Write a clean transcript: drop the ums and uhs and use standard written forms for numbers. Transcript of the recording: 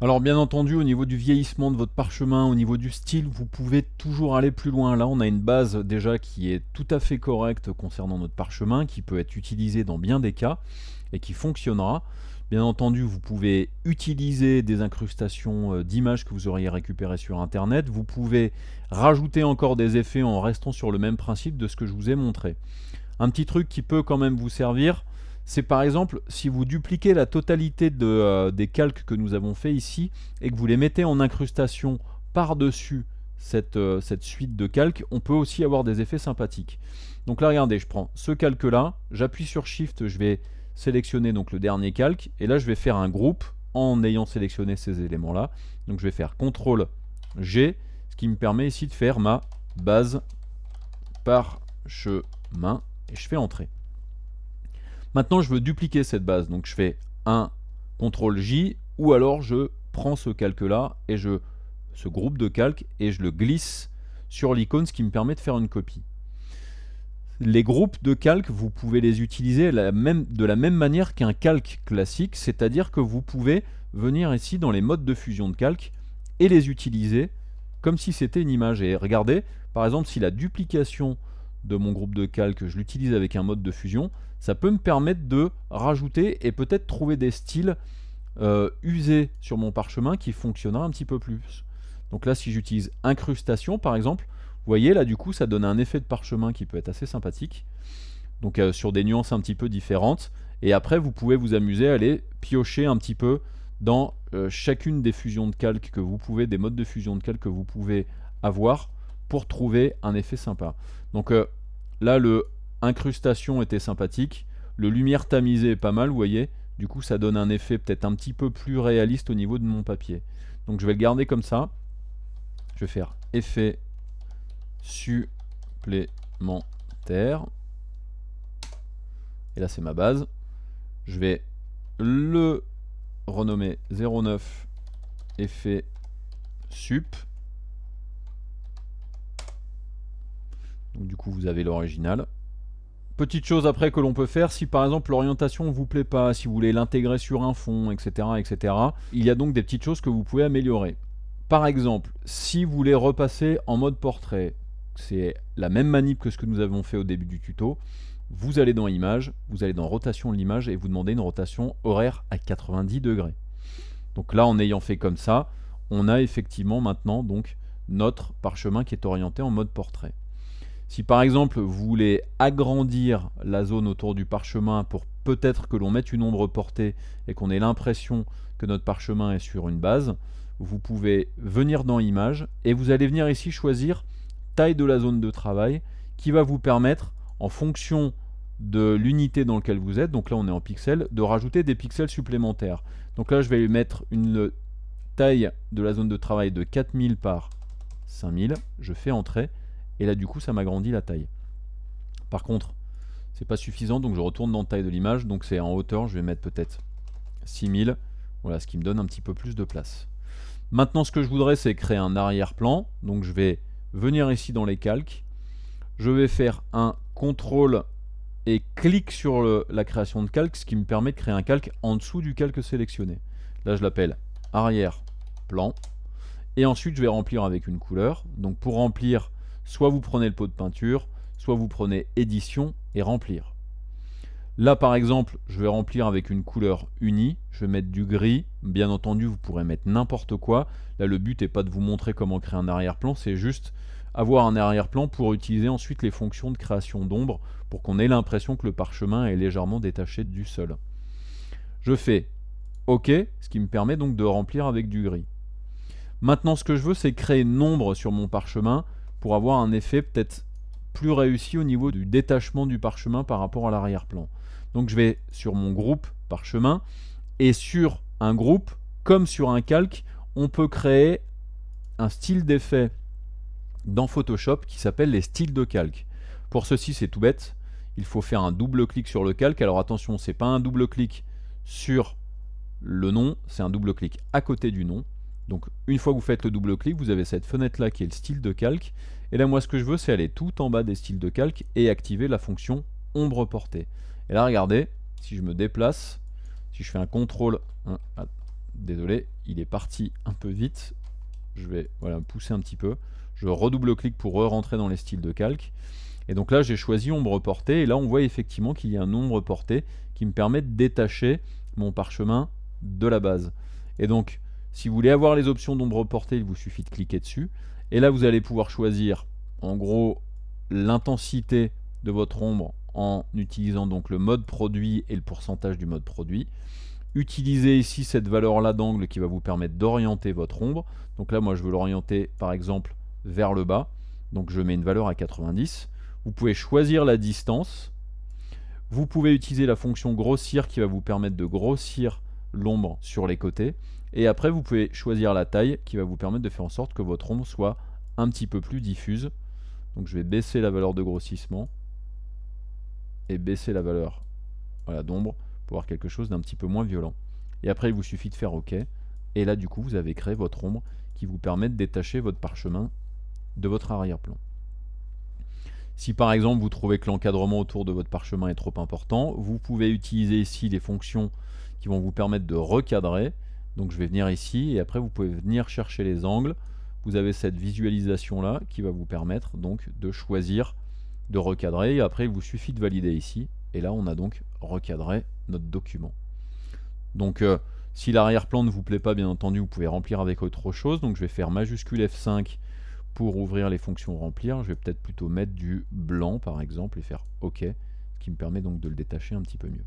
Alors bien entendu, au niveau du vieillissement de votre parchemin, au niveau du style, vous pouvez toujours aller plus loin. Là, on a une base déjà qui est tout à fait correcte concernant notre parchemin, qui peut être utilisée dans bien des cas et qui fonctionnera. Bien entendu, vous pouvez utiliser des incrustations d'images que vous auriez récupérées sur Internet. Vous pouvez rajouter encore des effets en restant sur le même principe de ce que je vous ai montré. Un petit truc qui peut quand même vous servir, c'est par exemple si vous dupliquez la totalité des calques que nous avons fait ici et que vous les mettez en incrustation par-dessus cette suite de calques, on peut aussi avoir des effets sympathiques. Donc là, regardez, je prends ce calque-là, j'appuie sur Shift, je vais sélectionner donc le dernier calque, et là je vais faire un groupe en ayant sélectionné ces éléments-là. Donc je vais faire CTRL G, ce qui me permet ici de faire ma base parchemin, et je fais Entrer. Maintenant, je veux dupliquer cette base, donc je fais un CTRL J, ou alors je prends ce calque-là, et ce groupe de calques, et je le glisse sur l'icône, ce qui me permet de faire une copie. Les groupes de calques, vous pouvez les utiliser de la même manière qu'un calque classique, c'est-à-dire que vous pouvez venir ici dans les modes de fusion de calques et les utiliser comme si c'était une image. Et regardez, par exemple, si la duplication de mon groupe de calques, je l'utilise avec un mode de fusion, ça peut me permettre de rajouter et peut-être trouver des styles usés sur mon parchemin qui fonctionnera un petit peu plus. Donc là, si j'utilise incrustation par exemple, vous voyez là du coup ça donne un effet de parchemin qui peut être assez sympathique. Donc sur des nuances un petit peu différentes. Et après vous pouvez vous amuser à aller piocher un petit peu dans chacune des fusions de calques que vous pouvez, des modes de fusion de calques que vous pouvez avoir pour trouver un effet sympa. Donc là le incrustation était sympathique, le lumière tamisée est pas mal, vous voyez. Du coup ça donne un effet peut-être un petit peu plus réaliste au niveau de mon papier. Donc je vais le garder comme ça. Je vais faire effet supplémentaire. Et là c'est ma base. Je vais le renommer 09 effet sup. Donc du coup vous avez l'original. Petite chose après que l'on peut faire, si par exemple l'orientation ne vous plaît pas, si vous voulez l'intégrer sur un fond, etc., etc., il y a donc des petites choses que vous pouvez améliorer. Par exemple, si vous voulez repasser en mode portrait, c'est la même manip que ce que nous avons fait au début du tuto, vous allez dans Images, vous allez dans Rotation de l'image et vous demandez une rotation horaire à 90 degrés. Donc là, en ayant fait comme ça, on a effectivement maintenant donc notre parchemin qui est orienté en mode portrait. Si par exemple vous voulez agrandir la zone autour du parchemin pour peut-être que l'on mette une ombre portée et qu'on ait l'impression que notre parchemin est sur une base, vous pouvez venir dans Images et vous allez venir ici choisir taille de la zone de travail qui va vous permettre, en fonction de l'unité dans laquelle vous êtes, donc là on est en pixels, de rajouter des pixels supplémentaires. Donc là je vais mettre une taille de la zone de travail de 4000 par 5000, je fais Entrer. Et là du coup ça m'agrandit la taille. Par contre c'est pas suffisant, donc je retourne dans taille de l'image, donc c'est en hauteur, je vais mettre peut-être 6000, voilà, ce qui me donne un petit peu plus de place. Maintenant ce que je voudrais c'est créer un arrière-plan, donc je vais venir ici dans les calques, je vais faire un CTRL et clic sur la création de calque, ce qui me permet de créer un calque en dessous du calque sélectionné. Là je l'appelle arrière-plan, et ensuite je vais remplir avec une couleur. Donc pour remplir, soit vous prenez le pot de peinture, soit vous prenez édition et remplir. Là par exemple, je vais remplir avec une couleur unie, je vais mettre du gris, bien entendu vous pourrez mettre n'importe quoi. Là le but n'est pas de vous montrer comment créer un arrière-plan, c'est juste avoir un arrière-plan pour utiliser ensuite les fonctions de création d'ombre pour qu'on ait l'impression que le parchemin est légèrement détaché du sol. Je fais OK, ce qui me permet donc de remplir avec du gris. Maintenant ce que je veux c'est créer une ombre sur mon parchemin pour avoir un effet peut-être plus réussi au niveau du détachement du parchemin par rapport à l'arrière-plan. Donc je vais sur mon groupe parchemin, et sur un groupe, comme sur un calque, on peut créer un style d'effet dans Photoshop qui s'appelle les styles de calque. Pour ceci c'est tout bête, il faut faire un double clic sur le calque. Alors attention, c'est pas un double clic sur le nom, c'est un double clic à côté du nom. Donc une fois que vous faites le double clic, vous avez cette fenêtre là qui est le style de calque. Et là moi ce que je veux c'est aller tout en bas des styles de calque et activer la fonction ombre portée. Et là regardez, si je me déplace, si je fais un contrôle, désolé, il est parti un peu vite. Je vais voilà, pousser un petit peu. Je redouble-clique pour re-rentrer dans les styles de calque. Et donc là, j'ai choisi ombre portée. Et là, on voit effectivement qu'il y a un ombre portée qui me permet de détacher mon parchemin de la base. Et donc, si vous voulez avoir les options d'ombre portée, il vous suffit de cliquer dessus. Et là, vous allez pouvoir choisir, en gros, l'intensité de votre ombre en utilisant donc le mode produit et le pourcentage du mode produit. Utilisez ici cette valeur-là d'angle qui va vous permettre d'orienter votre ombre. Donc là, moi, je veux l'orienter, par exemple, vers le bas. Donc je mets une valeur à 90. Vous pouvez choisir la distance. Vous pouvez utiliser la fonction grossir qui va vous permettre de grossir l'ombre sur les côtés. Et après, vous pouvez choisir la taille qui va vous permettre de faire en sorte que votre ombre soit un petit peu plus diffuse. Donc je vais baisser la valeur de grossissement et baisser la valeur d'ombre pour avoir quelque chose d'un petit peu moins violent. Et après, il vous suffit de faire OK. Et là, du coup, vous avez créé votre ombre qui vous permet de détacher votre parchemin de votre arrière-plan. Si par exemple, vous trouvez que l'encadrement autour de votre parchemin est trop important, vous pouvez utiliser ici les fonctions qui vont vous permettre de recadrer. Donc je vais venir ici et après, vous pouvez venir chercher les angles. Vous avez cette visualisation-là qui va vous permettre donc de choisir de recadrer. Et après, il vous suffit de valider ici. Et là, on a donc recadré notre document. Donc, si l'arrière-plan ne vous plaît pas, bien entendu, vous pouvez remplir avec autre chose. Donc, je vais faire majuscule F5 pour ouvrir les fonctions remplir. Je vais peut-être plutôt mettre du blanc, par exemple, et faire OK, ce qui me permet donc de le détacher un petit peu mieux.